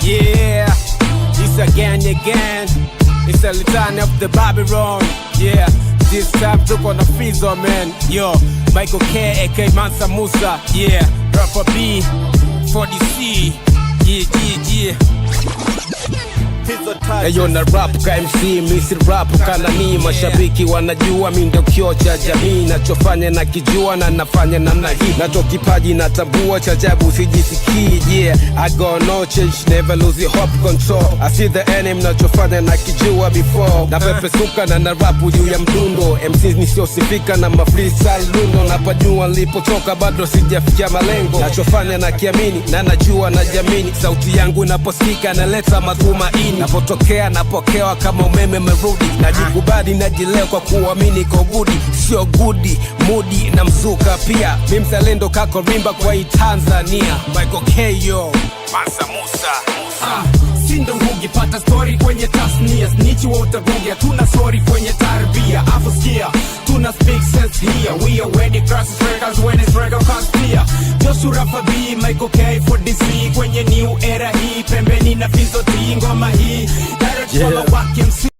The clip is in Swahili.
Yeah, it's again. It's a return of the Babylon. Yeah, this time tuko na Fizo, man. Yo, Michael K aka Mansa Musa. Yeah, Rapper B 40C. Yeah. Eyo na rap ka MC, misi rap kanani. Mashabiki wanajua mi ndio kioo cha jamii. Nachofanya na kijua na nafanya namna hii. Nacho kipaji natambua cha ajabu sijisikii. Yeah, I got no change, never lose your hope control. I see the enemy, nachofanya na kijua before. Na pepesuka na rapu juu ya mdundo. MCs nisiosifika na mafreestyle lundo. Napajua nilipotoka bado sijafikia malengo. Nachofanya na kiamini na najua na jamini. Sauti yangu inaposikika naleta matumaini. Napotokea napokewa kama umeme merudi. Najikubali najileo kwa kuamini kwa gudi. Sio gudi, mudi na mzuka pia. Mi mzalendo kako rimba kwa hii Tanzania. Michael K yo, Mansa Musa. Sindo hugi pata story kwenye tasnia. Snitchi wa utarugia, tuna story kwenye tarbia. Afu skia, tuna speak sense here. We are ready crosses records when it's record cost here. Joshua Rafa B, Michael K for DC. Kwenye new era hii, pembeni na Fizo T, ngoma hii direct follow wake MC.